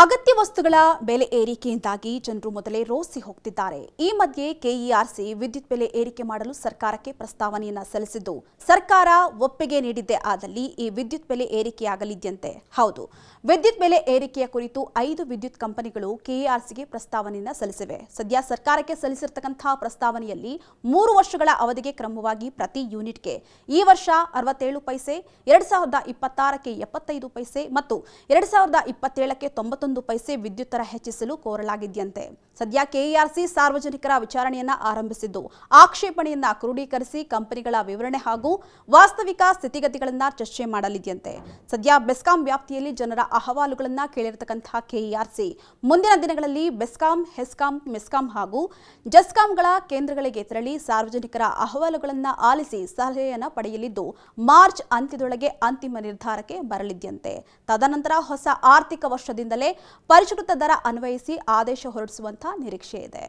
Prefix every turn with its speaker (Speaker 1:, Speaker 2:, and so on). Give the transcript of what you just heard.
Speaker 1: ಅಗತ್ಯ ವಸ್ತುಗಳ ಬೆಲೆ ಏರಿಕೆಯಿಂದಾಗಿ ಜನರು ಮೊದಲೇ ರೋಸಿ ಹೋಗ್ತಿದ್ದಾರೆ. ಈ ಮಧ್ಯೆ ಕೆಇಆರ್ಸಿ ವಿದ್ಯುತ್ ಬೆಲೆ ಏರಿಕೆ ಮಾಡಲು ಸರ್ಕಾರಕ್ಕೆ ಪ್ರಸ್ತಾವನೆಯನ್ನ ಸಲ್ಲಿಸಿದ್ದು, ಸರ್ಕಾರ ಒಪ್ಪಿಗೆ ನೀಡಿದ್ದೇ ಆದಲ್ಲಿ ಈ ವಿದ್ಯುತ್ ಬೆಲೆ ಏರಿಕೆಯಾಗಲಿದೆಯಂತೆ. ಹೌದು, ವಿದ್ಯುತ್ ಬೆಲೆ ಏರಿಕೆಯ ಕುರಿತು 5 ವಿದ್ಯುತ್ ಕಂಪನಿಗಳು ಕೆಇಆರ್ಸಿಗೆ ಪ್ರಸ್ತಾವನೆಯನ್ನ ಸಲ್ಲಿಸಿವೆ. ಸದ್ಯ ಸರ್ಕಾರಕ್ಕೆ ಸಲ್ಲಿಸಿರತಕ್ಕಂತಹ ಪ್ರಸ್ತಾವನೆಯಲ್ಲಿ 3 ವರ್ಷಗಳ ಅವಧಿಗೆ ಕ್ರಮವಾಗಿ ಪ್ರತಿ ಯೂನಿಟ್ಗೆ ಈ ವರ್ಷ 67 ಪೈಸೆ, 2026ಕ್ಕೆ 75 ಪೈಸೆ ಮತ್ತು 2027ಕ್ಕೆ 91 ಪೈಸೆ ವಿದ್ಯುತ್ ದರ ಹೆಚ್ಚಿಸಲು ಕೋರಲಾಗಿದೆಯಂತೆ. ಸದ್ಯ ಕೆಇಆರ್ಸಿ ಸಾರ್ವಜನಿಕರ ವಿಚಾರಣೆಯನ್ನ ಆರಂಭಿಸಿದ್ದು, ಆಕ್ಷೇಪಣೆಯನ್ನ ಕ್ರೋಢೀಕರಿಸಿ ಕಂಪನಿಗಳ ವಿವರಣೆ ಹಾಗೂ ವಾಸ್ತವಿಕ ಸ್ಥಿತಿಗತಿಗಳನ್ನ ಚರ್ಚೆ ಮಾಡಲಿದೆಯಂತೆ. ಸದ್ಯ ಬೆಸ್ಕಾಂ ವ್ಯಾಪ್ತಿಯಲ್ಲಿ ಜನರ ಅಹವಾಲುಗಳನ್ನ ಕೇಳಿರತಕ್ಕಂತಹ ಕೆಇಆರ್ಸಿ ಮುಂದಿನ ದಿನಗಳಲ್ಲಿ ಬೆಸ್ಕಾಂ, ಹೆಸ್ಕಾಂ, ಮೆಸ್ಕಾಂ ಹಾಗೂ ಜೆಸ್ಕಾಂಗಳ ಕೇಂದ್ರಗಳಿಗೆ ತೆರಳಿ ಸಾರ್ವಜನಿಕರ ಅಹವಾಲುಗಳನ್ನ ಆಲಿಸಿ ಸಲಹೆಯನ್ನ ಪಡೆಯಲಿದ್ದು, ಮಾರ್ಚ್ ಅಂತ್ಯದೊಳಗೆ ಅಂತಿಮ ನಿರ್ಧಾರಕ್ಕೆ ಬರಲಿದೆಯಂತೆ. ತದನಂತರ ಹೊಸ ಆರ್ಥಿಕ ವರ್ಷದಿಂದಲೇ ಪರಿಷ್ಕೃತ ದರ ಅನ್ವಯಿಸಿ ಆದೇಶ ಹೊರಡಿಸುವಂತ ನಿರೀಕ್ಷೆ ಇದೆ.